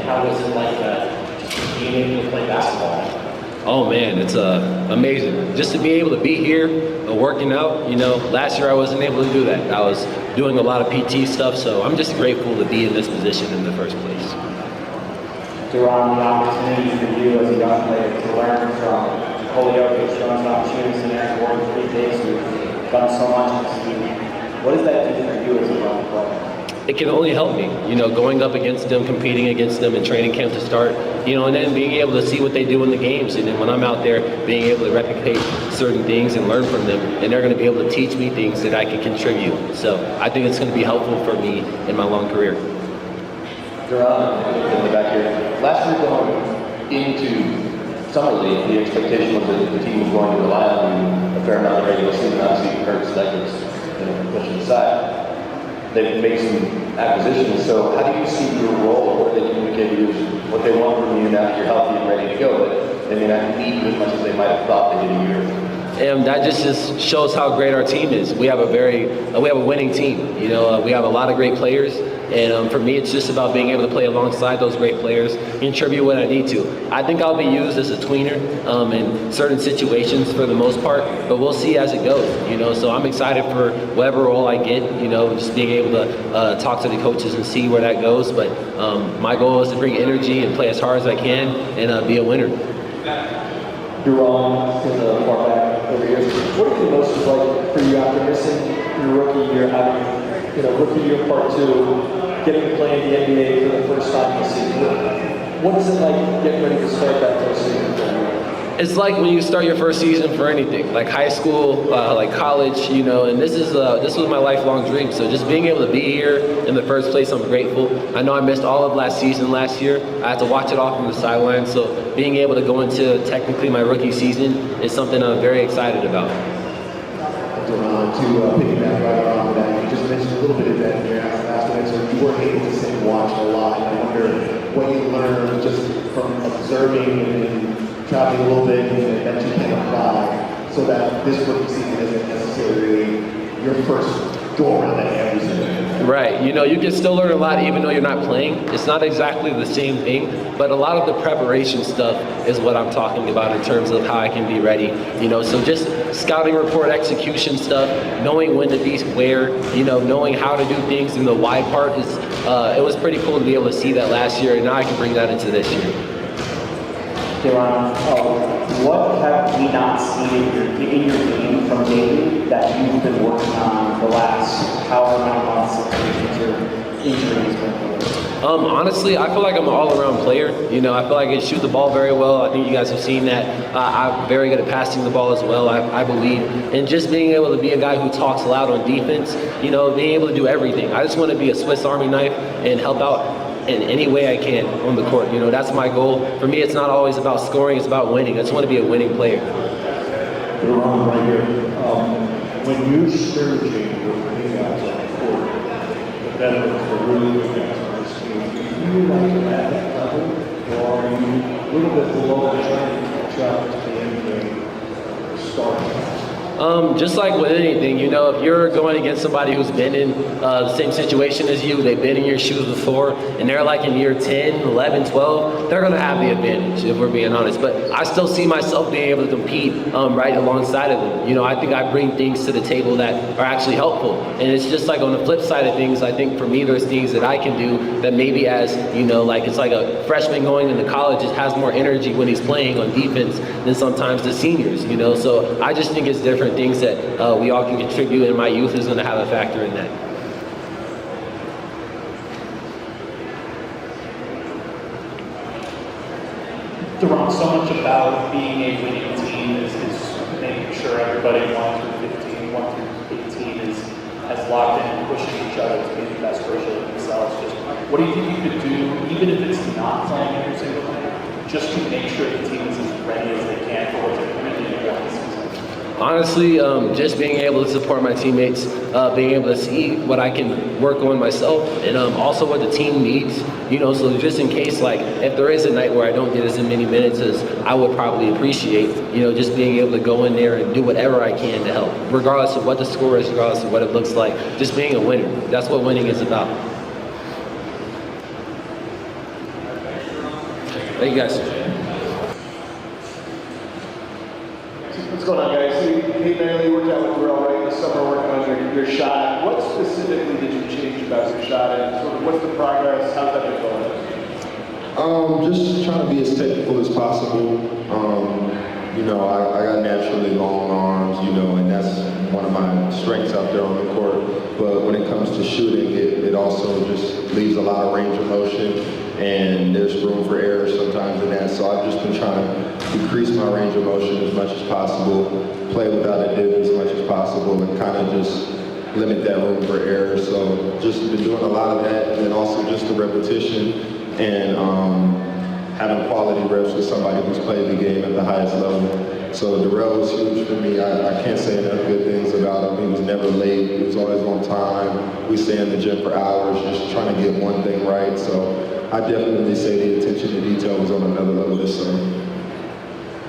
how was it like just being able to play basketball? Oh man, it's amazing. Just to be able to be here, working out, last year I wasn't able to do that. I was doing a lot of PT stuff, so I'm just grateful to be in this position in the first place. DaRon, the opportunity for you as a young player to learn from Nikola Jokic, showing opportunities in there for 3 days. You've done so much this season. What does that do for you as a young player? It can only help me, going up against them, competing against them in training camp to start, and then being able to see what they do in the games. And then when I'm out there, being able to replicate certain things and learn from them, and they're going to be able to teach me things that I can contribute. So I think it's going to be helpful for me in my long career. DaRon, in the back here. Last year going into summer league, the expectation was that the team was going to rely on you a fair amount of regular season, obviously Kurt Stegler's pushing aside. They've made some acquisitions, so how do you see your role? What do they communicate to you? What they want from you now that you're healthy and ready to go, but they may not need you as much as they might have thought they did a year ago. And that just shows how great our team is. We have a winning team. We have a lot of great players, and for me, it's just about being able to play alongside those great players, contribute what I need to. I think I'll be used as a tweener in certain situations for the most part, but we'll see as it goes. So I'm excited for whatever role I get. Just being able to talk to the coaches and see where that goes. But my goal is to bring energy and play as hard as I can and be a winner. DaRon, in the far back over here. What do you most like for you after missing your rookie year, having rookie year part 2, getting to play in the NBA for the first time this season? What is it like getting ready to start that first season for you? It's like when you start your first season for anything, like high school, like college, and this was my lifelong dream. So just being able to be here in the first place, I'm grateful. I know I missed all of last year. I had to watch it all from the sidelines. So being able to go into technically my rookie season is something I'm very excited about. DaRon, to piggyback right on that, you just mentioned a little bit of that in your last answer. You were able to sit and watch a lot. I wonder what you learned just from observing and traveling a little bit and that you can apply so that this rookie season isn't necessarily your first go around that every season. Right. You can still learn a lot even though you're not playing. It's not exactly the same thing, but a lot of the preparation stuff is what I'm talking about in terms of how I can be ready. So just scouting report, execution stuff, knowing when to be where, knowing how to do things, and the why part is, it was pretty cool to be able to see that last year, and now I can bring that into this year. DaRon, what have we not seen in your game from Jalen that you've been working on the last however many months since your injury has been? Honestly, I feel like I'm an all-around player. I feel like I shoot the ball very well. I think you guys have seen that. I'm very good at passing the ball as well, I believe. And just being able to be a guy who talks loud on defense, being able to do everything. I just want to be a Swiss Army knife and help out in any way I can on the court. That's my goal. For me, it's not always about scoring, it's about winning. I just want to be a winning player. DaRon, right here. When you're surging with the guys on the court, the veterans, the really good guys on this team, do you like to at that level, or are you a little bit below trying to catch up to the NBA starting? Just like with anything, if you're going against somebody who's been in the same situation as you, they've been in your shoes before, and they're like in year 10, 11, 12, they're going to have the advantage, if we're being honest. But I still see myself being able to compete right alongside of them. I think I bring things to the table that are actually helpful. And it's just like on the flip side of things, I think for me, there's things that I can do that maybe as, like it's like a freshman going into college, it has more energy when he's playing on defense than sometimes the seniors, So I just think it's different things that we all can contribute, and my youth is going to have a factor in that. DaRon, so much about being a winning team is making sure everybody 1 through 15, 1 through 18 is as locked in and pushing each other to be the best version of themselves. Just what do you think you could do, even if it's not playing every single night, just to make sure the team is as ready as they can for what's a really important season? Honestly, just being able to support my teammates, being able to see what I can work on myself, and also what the team needs, so just in case, like, if there is a night where I don't get as many minutes as I would probably appreciate, just being able to go in there and do whatever I can to help, regardless of what the score is, regardless of what it looks like, just being a winner. That's what winning is about. Thank you guys. What's going on, guys? Peyton, I know you worked out with DaRon right in the summer working on your shot. What specifically did you change about your shot, and sort of what's the progress? How's that been going? Just trying to be as technical as possible. I got naturally long arms, and that's one of my strengths out there on the court. But when it comes to shooting, it also just leaves a lot of range of motion, and there's room for error sometimes in that. So I've just been trying to decrease my range of motion as much as possible, play without a dip as much as possible, and kind of just limit that room for error. So just been doing a lot of that, and then also just the repetition and having quality reps with somebody who's played the game at the highest level. So DaRon was huge for me. I can't say enough good things about him. He was never late. He was always on time. We stay in the gym for hours just trying to get one thing right. So I definitely say the attention to detail was on another level this summer.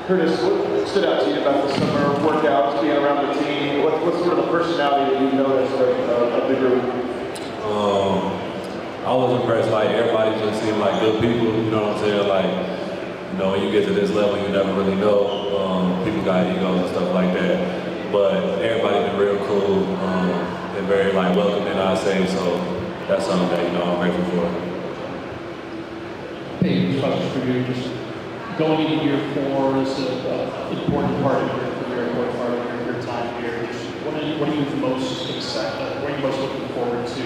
Curtis, what stood out to you about the summer workouts, being around the team? What's sort of the personality that you noticed of the group? I was impressed, like everybody just seemed like good people, you know what I'm saying? Like, when you get to this level, you never really know. People got egos and stuff like that. But everybody been real cool and very welcoming, I'd say. So that's something that, I'm grateful for. Peyton, this question for you. Just going into year 4 is an important part of your career, important part of your time here. What are you most excited? What are you most looking forward to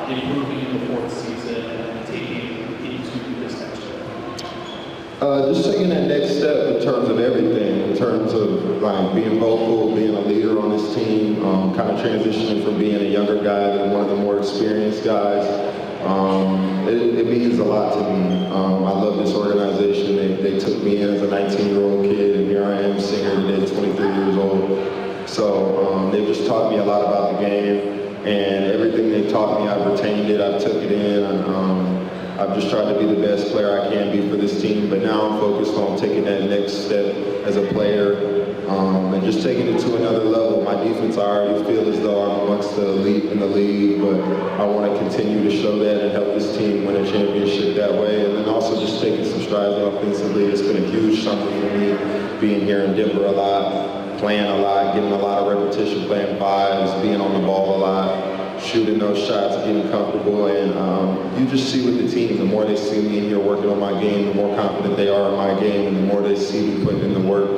improving in the 4th season and taking into this next year? Just taking that next step in terms of everything, in terms of being vocal, being a leader on this team, kind of transitioning from being a younger guy to one of the more experienced guys. It means a lot to me. I love this organization. They took me in as a 19-year-old kid, and here I am sitting here today, 23 years old. So they've just taught me a lot about the game, and everything they taught me, I've retained it, I've took it in, and I've just tried to be the best player I can be for this team. But now I'm focused on taking that next step as a player, and just taking it to another level. My defense, I already feel as though I'm amongst the elite in the league, but I want to continue to show that and help this team win a championship that way. And then also just taking some strides offensively. It's been a huge summer for me, being here in Denver a lot, playing a lot, getting a lot of repetition, playing fives, being on the ball a lot, shooting those shots, getting comfortable. And you just see with the team, the more they see me in here working on my game, the more confident they are in my game, and the more they see me putting in the work,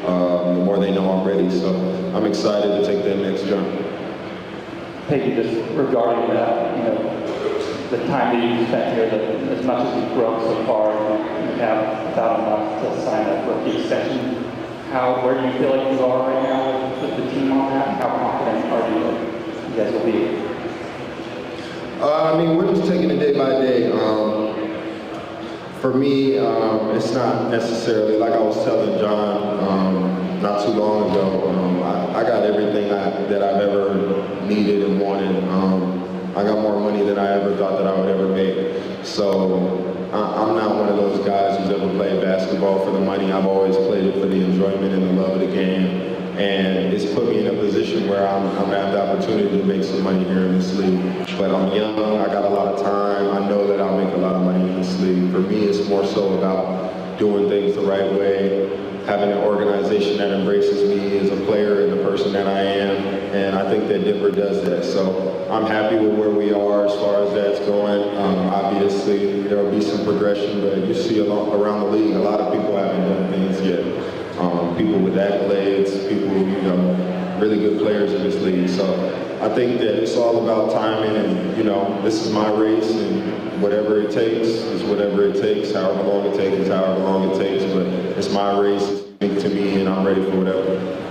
the more they know I'm ready. So I'm excited to take that next jump. Peyton, just regarding that, the time that you've spent here, as much as you've grown so far, you have about a month to sign that rookie extension. Where do you feel like you are right now with the team on that? How confident are you that you guys will be? We're just taking it day by day. For me, it's not necessarily, like I was telling John not too long ago, I got everything that I've ever needed and wanted. I got more money than I ever thought that I would ever make. So I'm not one of those guys who's ever played basketball for the money. I've always played it for the enjoyment and the love of the game. And it's put me in a position where I'm going to have the opportunity to make some money here in this league. But I'm young, I got a lot of time, I know that I'll make a lot of money in this league. For me, it's more so about doing things the right way, having an organization that embraces me as a player and the person that I am. And I think that Denver does that. So I'm happy with where we are as far as that's going. Obviously, there will be some progression, but you see around the league, a lot of people haven't done things yet. People with accolades, people, really good players in this league. So I think that it's all about timing, and, this is my race, and whatever it takes is whatever it takes. However long it takes is however long it takes, but it's my race, it's unique to me, and I'm ready for whatever.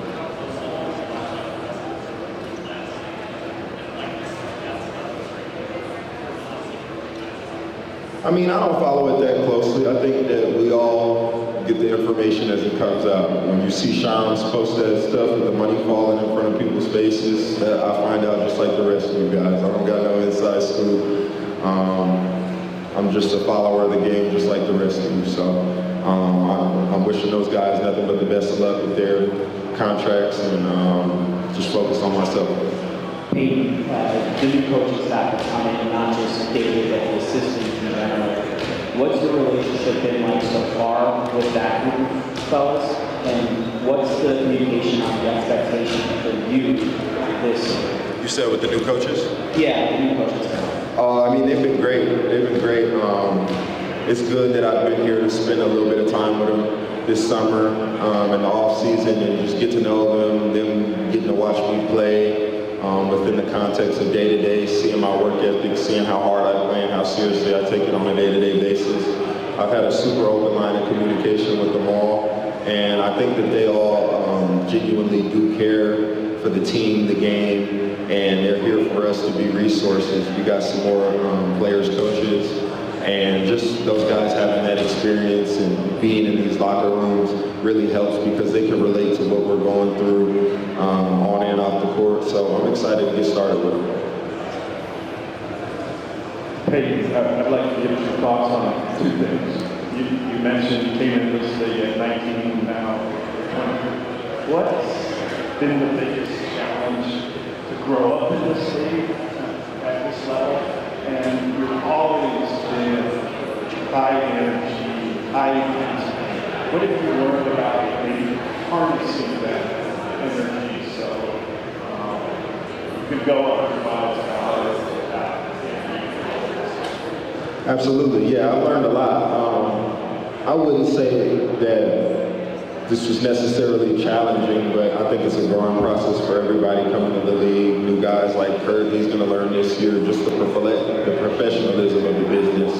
I don't follow it that closely. I think that we all get the information as it comes out. When you see Shams post that stuff with the money falling in front of people's faces, I find out just like the rest of you guys. I don't got no inside scoop. I'm just a follower of the game just like the rest of you. So I'm wishing those guys nothing but the best of luck with their contracts, and just focus on myself. Peyton, the new coaching staff is coming, not just David, but the assistants in general. What's the relationship relationship been like so far with that group of fellas? And what's the communication on the expectation for you this year? You said with the new coaches? Yeah, the new coaches. I mean, they've been great. They've been great. It's good that I've been here to spend a little bit of time with them this summer in the off season and just get to know them getting to watch me play within the context of day to day, seeing my work ethic, seeing how hard I play and how seriously I take it on a day to day basis. I've had a super open line of communication with them all, and I think that they all genuinely do care for the team, the game, and they're here for us to be resources. We got some more players, coaches, and just those guys having that experience and being in these locker rooms really helps because they can relate to what we're going through on and off the court. So I'm excited to get started with them. Peyton, I'd like to get your thoughts on two things. You mentioned you came in this at 19, now 20. What's been the biggest challenge to grow up in this league at this level? And you've always been high energy, high intensity. What have you learned about maybe harnessing that energy so you can go 100 miles an hour? Absolutely, yeah, I learned a lot. I wouldn't say that this was necessarily challenging, but I think it's a growing process for everybody coming to the league. New guys like Kurt, he's going to learn this year just the professionalism of the business,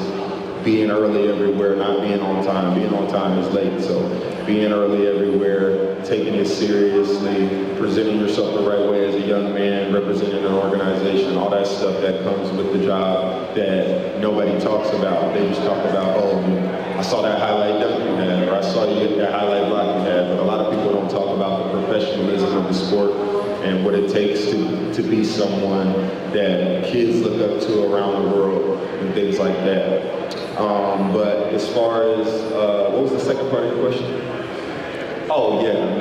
being early everywhere, not being on time. Being on time is late, so being early everywhere, taking it seriously, presenting yourself the right way as a young man, representing an organization, all that stuff that comes with the job that nobody talks about. They just talk about, oh, I saw that highlight dunk you had, or I saw you get that highlight block you had. But a lot of people don't talk about the professionalism of the sport and what it takes to be someone that kids look up to around the world and things like that. But as far as, what was the second part of your question? Oh yeah,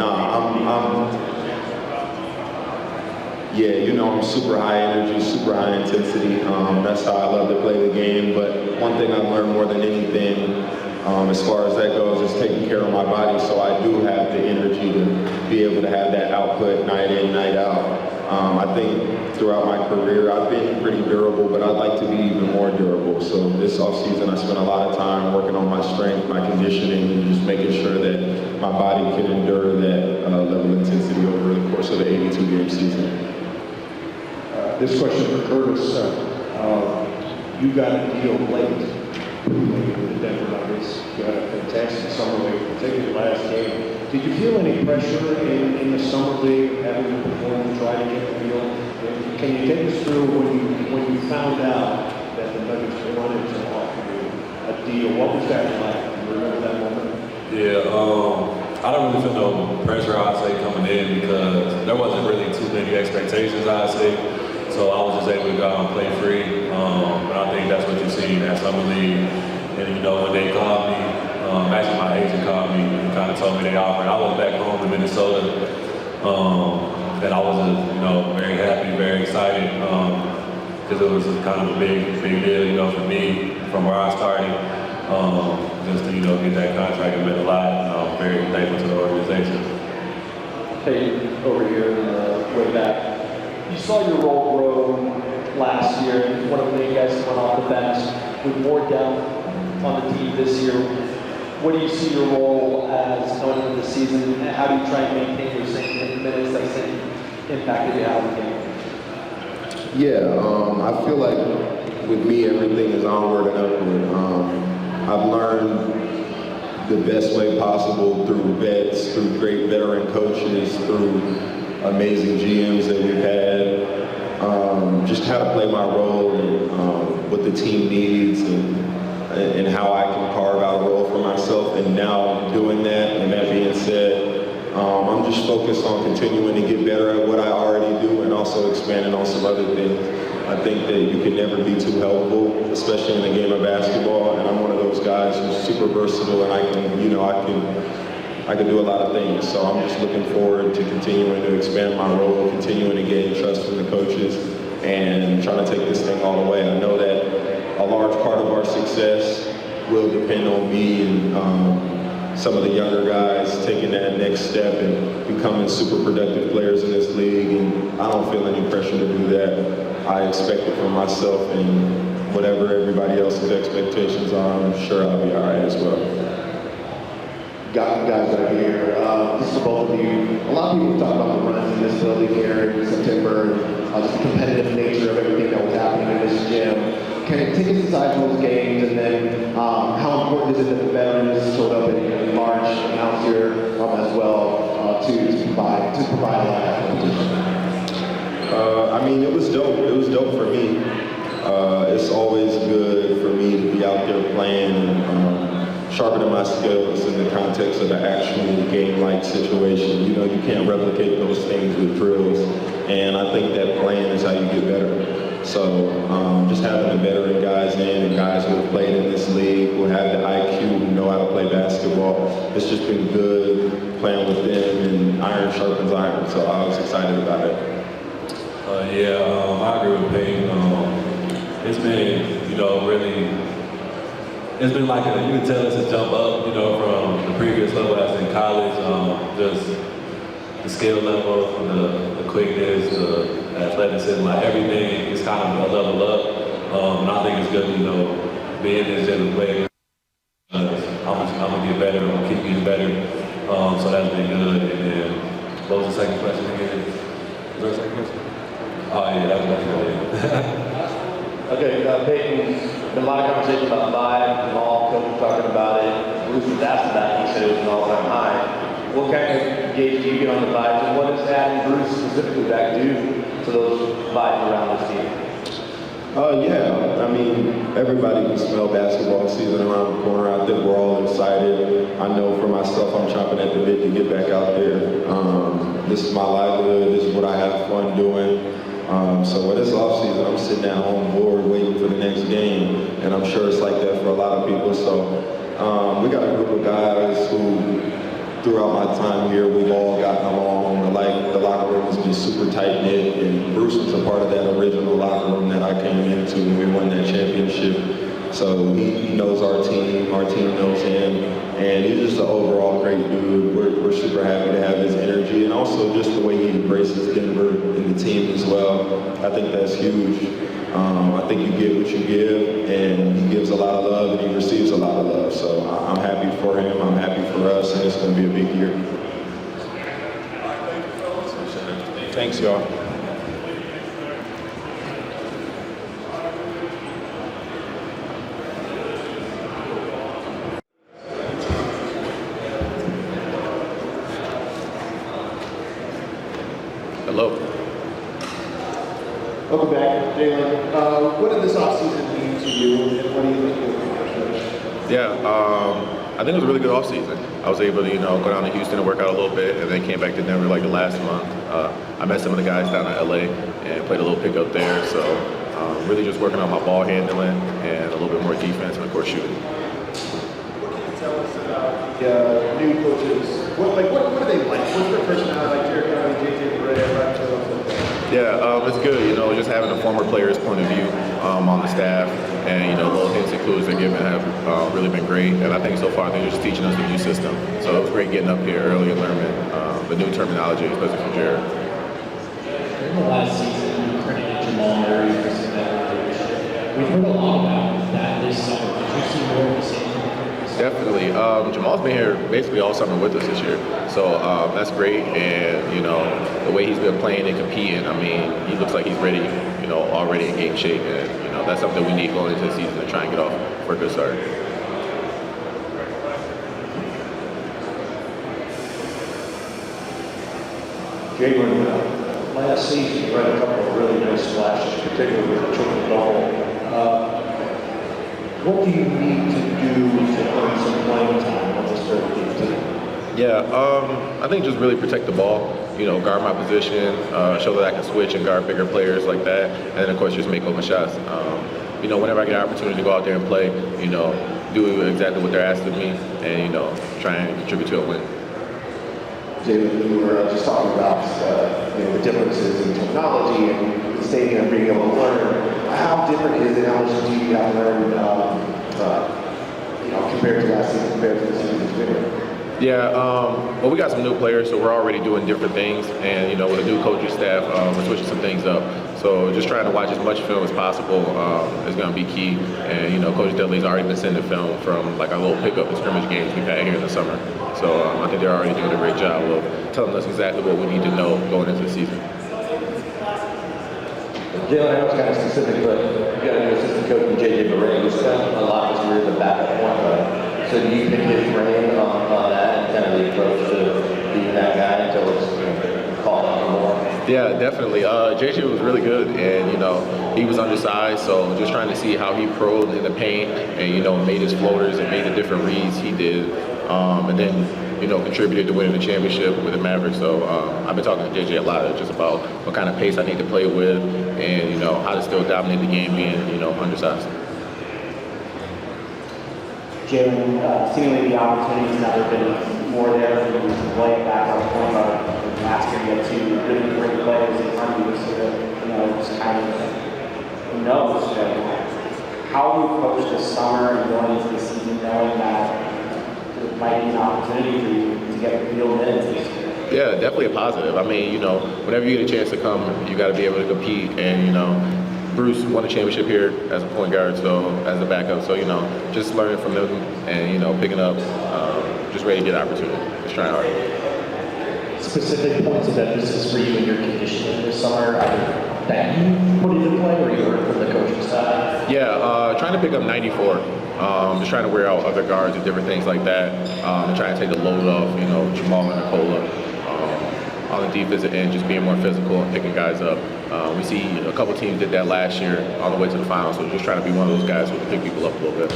yeah, you know, I'm super high energy, super high intensity. That's how I love to play the game. But one thing I've learned more than anything, as far as that goes, is taking care of my body. So I do have the energy to be able to have that output night in, night out. I think throughout my career, I've been pretty durable, but I'd like to be even more durable. So this offseason, I spent a lot of time working on my strength, my conditioning, and just making sure that my body can endure that level of intensity over the course of the 82-game season. This question for Curtis. You got a deal late with the Denver Nuggets. You had a fantastic summer league, particularly last game. Did you feel any pressure in the summer league having to perform to try to get the deal? Can you take us through when you found out that the Nuggets wanted to offer you a deal? What was that like? Do you remember that moment? Yeah, I don't really feel no pressure, I'd say, coming in because there wasn't really too many expectations, I'd say. So I was just able to go out and play free. But I think that's what you see in that summer league. And, you know, when they called me, actually my agent called me and kind of told me they offered. I was back home in Minnesota. And I was, you know, very happy, very excited. Because it was kind of a big deal, you know, for me from where I started. Just to, you know, get that contract, it meant a lot. And I'm very thankful to the organization. Peyton, over here in the way back. You saw your role grow last year, and one of the main guys who went off the bench with more depth on the team this year. What do you see your role as going into the season, and how do you try and maintain your same minutes, that same impact that you have on the game? Yeah, I feel like with me, everything is onward and upward. I've learned the best way possible through vets, through great veteran coaches, through amazing GMs that we've had, just how to play my role and what the team needs and how I can carve out a role for myself. And now doing that, and that being said, I'm just focused on continuing to get better at what I already do and also expanding on some other things. I think that you can never be too helpful, especially in the game of basketball. And I'm one of those guys who's super versatile, and I can do a lot of things. So I'm just looking forward to continuing to expand my role, continuing to gain trust from the coaches, and trying to take this thing all the way. I know that a large part of our success will depend on me and some of the younger guys taking that next step and becoming super productive players in this league. And I don't feel any pressure to do that. I expect it from myself, and whatever everybody else's expectations are, I'm sure I'll be all right as well. Guys that are here, this is for both of you. A lot of people talk about the runs in this building here in September, just the competitive nature of everything that was happening in this gym. Can you take us inside those games, and then how important is it that the veterans showed up in March and out here as well to provide a lot of that competition? I mean, it was dope. It was dope for me. It's always good for me to be out there playing and sharpening my skills in the context of an actual game-like situation. You know, you can't replicate those things with drills, and I think that playing is how you get better. So just having the veteran guys in and guys who have played in this league, who have the IQ, who know how to play basketball, it's just been good playing with them, and iron sharpens iron, so I was excited about it. I agree with Peyton. It's been, really, it's been like you can tell it's a jump up, from the previous level as in college. Just the skill level, the quickness, the athleticism, like everything is kind of a level up. And I think it's good, being in this gym and playing. I'm gonna get better. I'm gonna keep getting better. So that's been good. And then, what was the second question again? Was there a second question? Oh yeah, that's good. Okay, Peyton, been a lot of conversation about five, and all coaches talking about it. Bruce was asked that, he said it was an all-time high. What kind of gauge do you get on the vibes, and what does that and Bruce specifically back do to those vibes around this team? I mean, everybody can smell basketball season around the corner. I think we're all excited. I know for myself, I'm chomping at the bit to get back out there. This is my livelihood. This is what I have fun doing. So with this offseason, I'm sitting at home bored waiting for the next game, and I'm sure it's like that for a lot of people. So we got a group of guys who, throughout my time here, we've all gotten along. The locker room has been super tight-knit, and Bruce was a part of that original locker room that I came into when we won that championship. So he knows our team knows him, and he's just an overall great dude. We're super happy to have his energy, and also just the way he embraces Denver and the team as well. I think that's huge. I think you get what you give, and he gives a lot of love, and he receives a lot of love. So I'm happy for him, I'm happy for us, and it's going to be a big year. Thanks, y'all. Hello. Welcome back, Jalen. What did this offseason mean to you, and what do you think you'll accomplish? I think it was a really good offseason. I was able to, go down to Houston and work out a little bit, and then came back to Denver like the last month. I met some of the guys down in LA and played a little pickup there. So really just working on my ball handling and a little bit more defense and of course shooting. What can you tell us about the new coaches? What are they like? What's their personality like? Jared County, JJ Barea, Ryan Yeah, it's good, just having a former player's point of view on the staff, and little hints and clues they're giving have really been great. And I think so far they're just teaching us the new system. So it was great getting up here early and learning the new terminology, especially from Jared. During the last season, you credited Jamal Murray for some of that leadership. We've heard a lot about that this summer. Did you see more of the same? Definitely. Jamal's been here basically all summer with us this year. So that's great. And, the way he's been playing and competing, I mean, he looks like he's ready, already in game shape. And, that's something we need going into the season to try and get off for a good start. Jalen, last season you had a couple of really nice flashes, particularly with the triple double. What do you need to do to earn some playing time on this third team? I think just really protect the ball, guard my position, show that I can switch and guard bigger players like that, and then of course just make open shots. Whenever I get an opportunity to go out there and play, do exactly what they're asking me, and try and contribute to a win. Jalen, we were just talking about the differences in technology and the stadium and being able to learn. How different is it? How much do you have to learn compared to last season, compared to this season's video? Yeah, well, we got some new players, so we're already doing different things. And, you know, with a new coaching staff, we're switching some things up. So just trying to watch as much film as possible is going to be key. And, you know, Coach Dudley's already been sending film from, like, our little pickup and scrimmage games we've had here in the summer. So I think they're already doing a great job of telling us exactly what we need to know going into the season. Jalen, I know it's kind of specific, but you got a new assistant coach in J.J. Barrett, who's spent a lot of his career as a backup point guard. So do you pick his brain on that and kind of the approach to being that guy until it's, you know, called on more? Yeah, definitely. JJ was really good, and, you know, he was undersized, so just trying to see how he probed in the paint and, you know, made his floaters and made the different reads he did, and then, you know, contributed to winning the championship with the Mavericks. So I've been talking to JJ a lot just about what kind of pace I need to play with and, you know, how to still dominate the game being, you know, undersized. Jalen, seemingly the opportunity's never been more there for you to play back on point guard. Last year you had two really great players in front of you, so you know, just kind of, who knows, you know, how you approach this summer and going into the season knowing that there might be an opportunity for you to get real minutes this year. Yeah, definitely a positive. I mean, you know, whenever you get a chance to come, you got to be able to compete. And, you know, Bruce won a championship here as a point guard, so as a backup. So, you know, just learning from them and, you know, picking up, just ready to get an opportunity. Just trying hard. Specific points of emphasis for you in your conditioning this summer, either that you put into play or you heard from the coaching side? Yeah, trying to pick up 94. Just trying to wear out other guards and different things like that. And trying to take the load off, you know, Jamal and Nikola. On the defensive end, just being more physical and picking guys up. We see a couple teams did that last year all the way to the finals, so just trying to be one of those guys who can pick people up a little bit.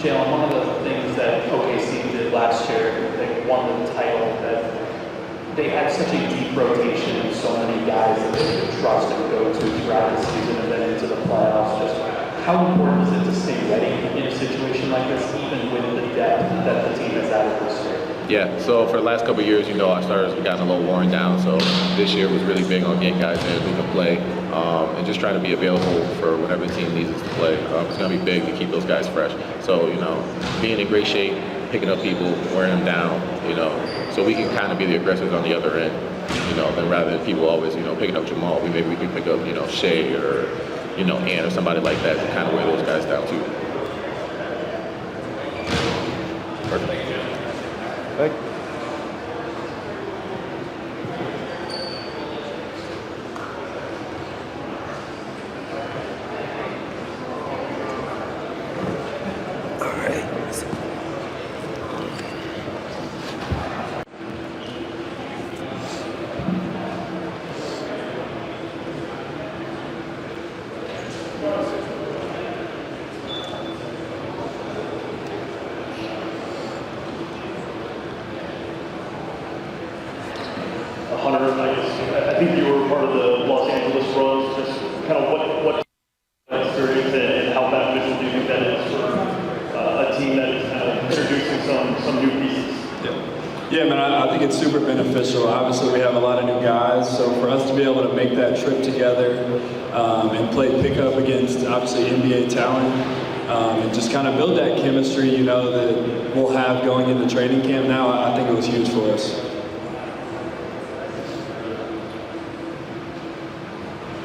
Jalen, one of the things that OKC did last year, they won the title, that they had such a deep rotation and so many guys that they could trust and go to throughout the season and then into the playoffs. Just how important is it to stay ready in a situation like this, even with the depth that the team has added this year? Yeah, so for the last couple of years, you know, our starters have gotten a little worn down, so this year was really big on getting guys in who can play and just trying to be available for whatever the team needs us to play. It's going to be big to keep those guys fresh. So, you know, being in great shape, picking up people, wearing them down, you know, so we can kind of be the aggressors on the other end, you know, than rather than people always, you know, picking up Jamal. Maybe we can pick up, you know, Shea or, you know, Ant or somebody like that to kind of wear those guys down too. Perfect. Thank you. I think you were part of the Los Angeles Rose. Just kind of what experience and how beneficial do you think that is for a team that is kind of introducing some new pieces? Yeah, man, I think it's super beneficial. Obviously, we have a lot of new guys, so for us to be able to make that trip together and play pickup against obviously NBA talent and just kind of build that chemistry, you know, that we'll have going into training camp now, I think it was huge for us.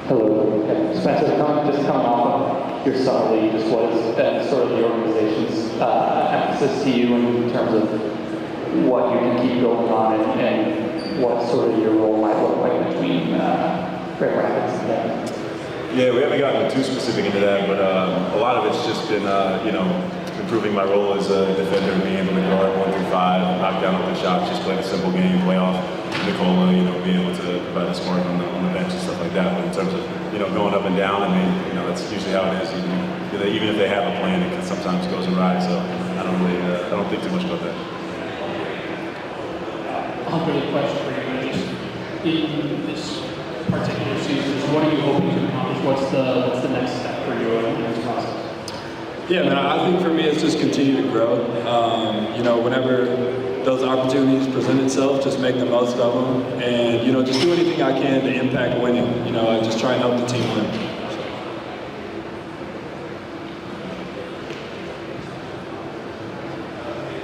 Hello. Spencer, just coming off of your summer league, just what is sort of the organization's emphasis to you in terms of what you can keep going on and what sort of your role might look like between Grand Rapids and them? Yeah, we haven't gotten too specific into that, but a lot of it's just been, you know, improving my role as a defender, being able to guard 1 through 5, knock down open shots, just play the simple game, play off Nikola, you know, being able to provide the scoring on the bench and stuff like that. But in terms of, you know, going up and down, I mean, you know, that's usually how it is. Even if they have a plan, it sometimes goes awry. So I don't think too much about that. Really question for you, just in this particular season, what are you hoping to accomplish? What's the next step for you in this process? Yeah, man, I think for me it's just continue to grow. You know, whenever those opportunities present itself, just make the most of them, and you know, just do anything I can to impact winning. You know, I just try and help the team win.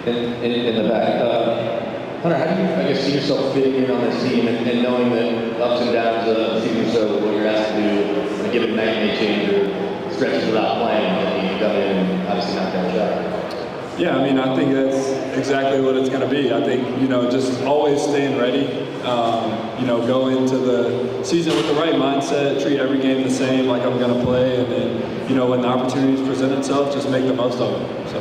in the back. Hunter, how do you, I guess, see yourself fitting in on this team and knowing that ups and downs of the season, so what you're asked to do on a given night may change or stretches without playing, and you come in and obviously knock down a shot? Yeah, I mean, I think that's exactly what it's going to be. I think, just always staying ready. Go into the season with the right mindset, treat every game the same, like I'm going to play, and then, when the opportunities present itself, just make the most of it. So.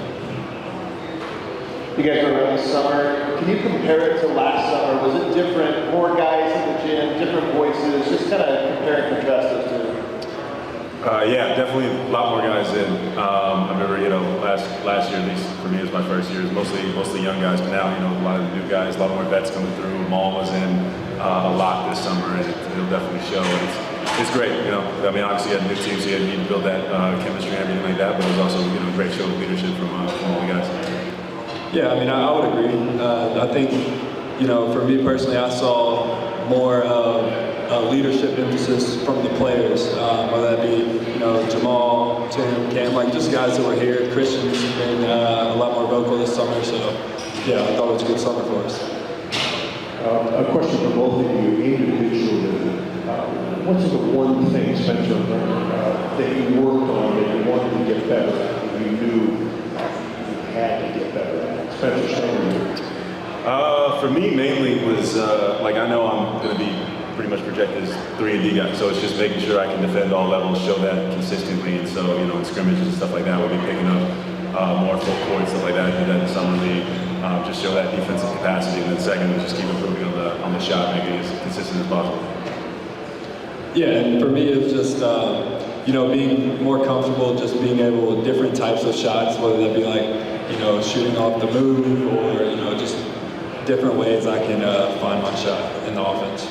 You guys are around this summer. Can you compare it to last summer? Was it different? More guys in the gym, different voices? Just kind of compare and contrast those two. Yeah, definitely a lot more guys in. I remember, last year, at least for me, it was my first year. It was mostly young guys, but now, a lot of the new guys, a lot more vets coming through. Maul was in a lot this summer, and it'll definitely show. It's great, I mean, obviously, you had new teams, so you need to build that chemistry and everything like that, but it was also, a great show of leadership from all the guys. Yeah, I mean, I would agree. I think, for me personally, I saw more of leadership emphasis from the players, whether that be, Jamal, Tim, Cam, like just guys that were here. Christian's been a lot more vocal this summer, so yeah, I thought it was a good summer for us. A question for both of you individually. What's the one thing, Spencer, that you worked on that you wanted to get better at, that you knew you had to get better at? Spencer, start. For me, mainly was, I know I'm going to be pretty much projected as 3-and-D guy, so it's just making sure I can defend all levels, show that consistently, and so, in scrimmages and stuff like that, we'll be picking up more full court, stuff like that. I did that in the summer league, just show that defensive capacity, and then second is just keep improving on the shot, making it as consistent as possible. Yeah, and for me, it's just, being more comfortable, just being able with different types of shots, whether that be shooting off the move or, just different ways I can find my shot in the offense.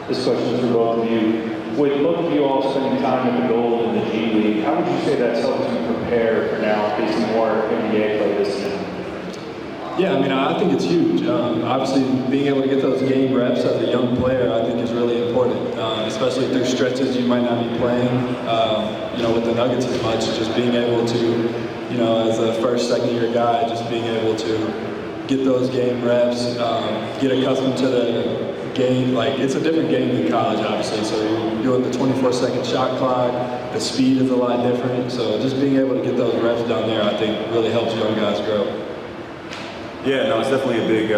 This question is for both of you. With both of you all spending time at the Gold in the G League, how would you say that's helped you prepare for now facing more NBA play this season? Yeah, I mean, I think it's huge. Obviously, being able to get those game reps as a young player, I think is really important, especially through stretches you might not be playing, with the Nuggets as much. Just being able to, as a first, second-year guy, just being able to get those game reps, get accustomed to the game. It's a different game than college, obviously. So you're doing the 24-second shot clock. The speed is a lot different. So just being able to get those reps down there, I think, really helps young guys grow. Yeah, no, it's definitely a big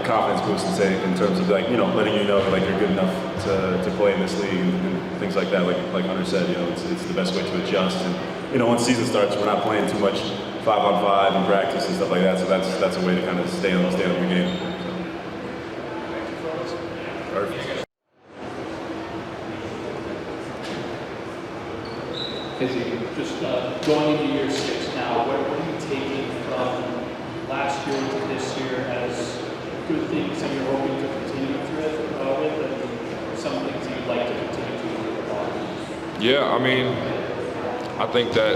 confidence boost in terms of letting you know you're good enough to play in this league and things like that. Like Hunter said, it's the best way to adjust. And once season starts, we're not playing too much 5-on-5 and practice and stuff like that. So that's a way to kind of stay on your game. Perfect. Just going into year 6 now, what are you taking from last year to this year as good things that you're hoping to continue with, and some things you'd like to continue to improve upon? Yeah, I mean, I think that,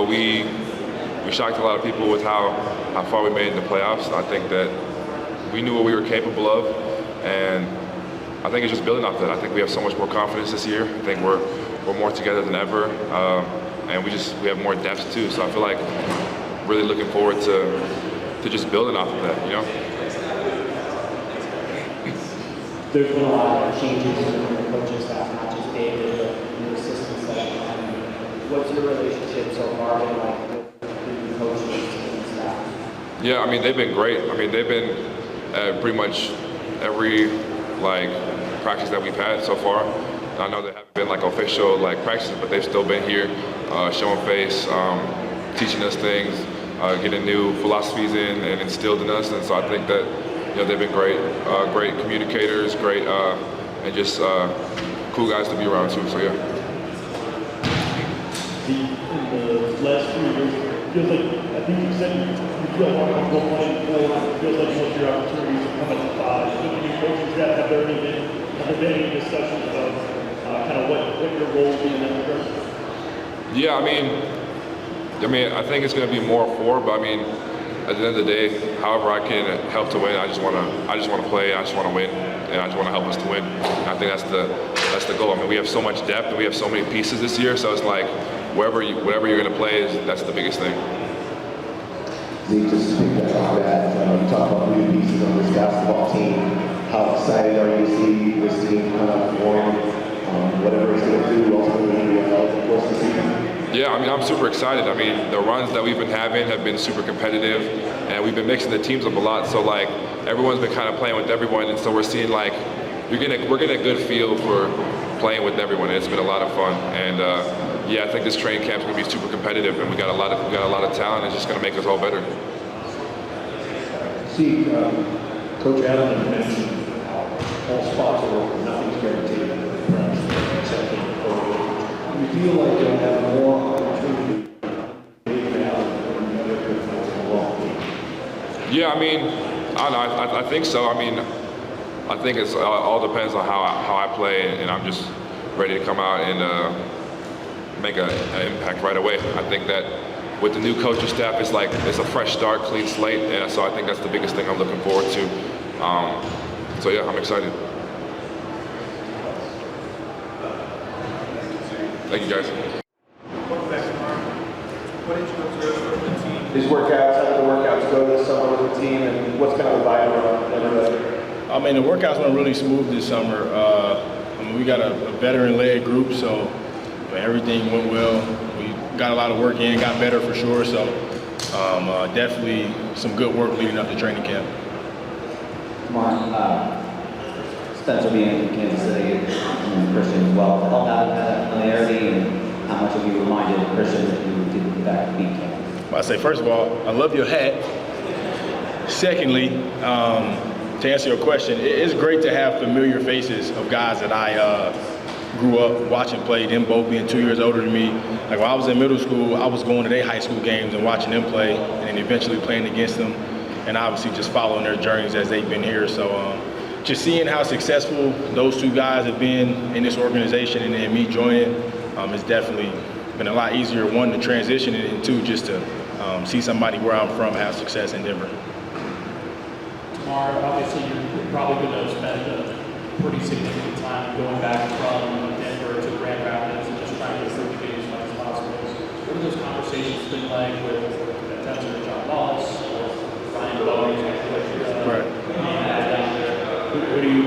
we shocked a lot of people with how far we made in the playoffs. I think that we knew what we were capable of, and I think it's just building off that. I think we have so much more confidence this year. I think we're more together than ever, and we have more depth too. So I feel like really looking forward to just building off of that, There's been a lot of changes in the coaching staff, not just David, but new assistants that have come in. What's your relationship so far been like with the new coaches and staff? Yeah, I mean, they've been great. I mean, they've been at pretty much every practice that we've had so far. I know they haven't been official practices, but they've still been here, showing face, teaching us things, getting new philosophies in and instilled in us. And so I think that they've been great, great communicators, great, and just cool guys to be around too. So yeah. In the last 3 years, it feels like, I think you said you feel more comfortable playing 4. It feels like most of your opportunities are coming at 5. With the new coaching staff, have there been any discussions about kind of what your role will be in that regard? Yeah, I mean, I think it's going to be more 4, but I mean, at the end of the day, however I can help to win, I just want to play, I just want to win, and I just want to help us to win. And I think that's the goal. I mean, we have so much depth and we have so many pieces this year, so it's whatever you're going to play that's the biggest thing. Zeke, just to pick that off that, you talked about new pieces on this basketball team. How excited are you to see this team kind of form, whatever it's going to do ultimately in the course of the season? Yeah, I mean, I'm super excited. I mean, the runs that we've been having have been super competitive, and we've been mixing the teams up a lot. So like, everyone's been kind of playing with everyone, and so we're seeing like, we're getting a good feel for playing with everyone. It's been a lot of fun, and yeah, I think this training camp's gonna be super competitive, and we got a lot of talent. It's just gonna make us all better. See, Coach Allen mentioned how all spots are open, nothing's guaranteed. Perhaps except in the COVID. Do you feel like you'll have more opportunity now than the other good players in the world? Yeah, I mean, I don't know. I think so. I mean, I think it's all depends on how I play, and I'm just ready to come out and make an impact right away. I think that with the new coaching staff, it's a fresh start, clean slate, and so I think that's the biggest thing I'm looking forward to. So yeah, I'm excited. Thank you, guys. His workouts, how did the workouts go this summer with the team, and what's kind of the vibe around everybody? I mean, the workouts went really smooth this summer. I mean, we got a veteran-led group, so everything went well. We got a lot of work in, got better for sure. So definitely some good work leading up to training camp. Mark, Spencer being in Kansas City and Christian as well, to help out that familiarity, and how much have you reminded Christian that you did in fact beat him? I say, first of all, I love your hat. Secondly, to answer your question, it's great to have familiar faces of guys that I grew up watching play, them both being 2 years older than me. Like when I was in middle school, I was going to their high school games and watching them play, and then eventually playing against them, and obviously just following their journeys as they've been here. So just seeing how successful those two guys have been in this organization, and then me joining, it's definitely been a lot easier, one, to transition, and then two, just to see somebody where I'm from have success in Denver. Tamar, obviously you're probably going to spend a pretty significant time going back from Denver to Grand Rapids and just trying to improve the game as much as possible. What have those conversations been like with attention to John Wallace or Ryan Bowen? Right. What do you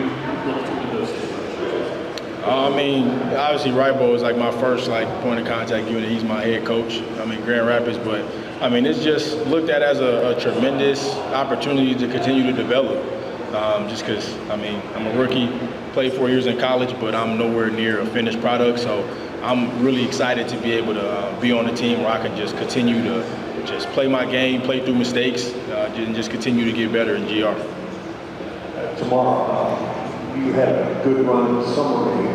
look to in those situations? I mean, obviously Ribo is like my first point of contact unit. He's my head coach. I'm in Grand Rapids, but I mean, it's just looked at as a tremendous opportunity to continue to develop. Just because, I mean, I'm a rookie, played 4 years in college, but I'm nowhere near a finished product. So I'm really excited to be able to be on a team where I can just continue to just play my game, play through mistakes, and just continue to get better in GR. Tomorrow, you had a good run in summer league,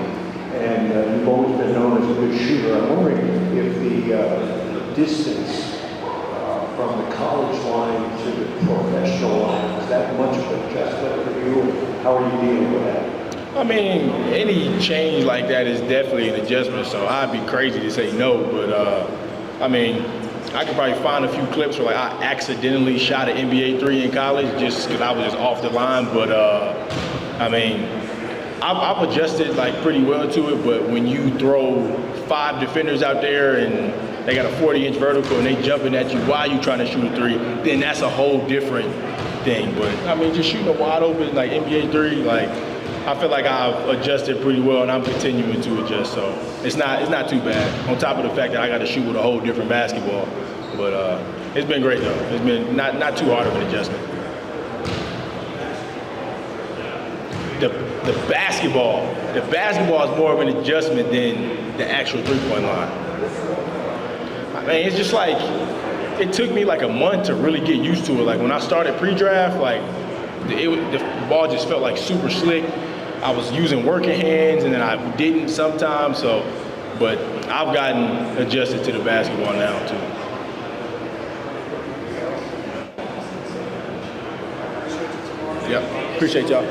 and you've always been known as a good shooter. I'm wondering if the distance from the college line to the professional line, is that much of an adjustment for you? How are you dealing with that? I mean, any change like that is definitely an adjustment, so I'd be crazy to say no, but I mean, I could probably find a few clips where I accidentally shot an NBA 3 in college just because I was just off the line, but I mean, I've adjusted pretty well to it, but when you throw 5 defenders out there and they got a 40-inch vertical and they jumping at you while you trying to shoot a 3, then that's a whole different thing. But I mean, just shooting a wide open NBA 3, I feel like I've adjusted pretty well, and I'm continuing to adjust. So it's not too bad. On top of the fact that I got to shoot with a whole different basketball, but it's been great though. It's been not too hard of an adjustment. The basketball is more of an adjustment than the actual three-point line. I mean, it's just it took me a month to really get used to it. When I started pre-draft, the ball just felt super slick. I was using working hands, and then I didn't sometimes. But I've gotten adjusted to the basketball now too. Yep, appreciate y'all.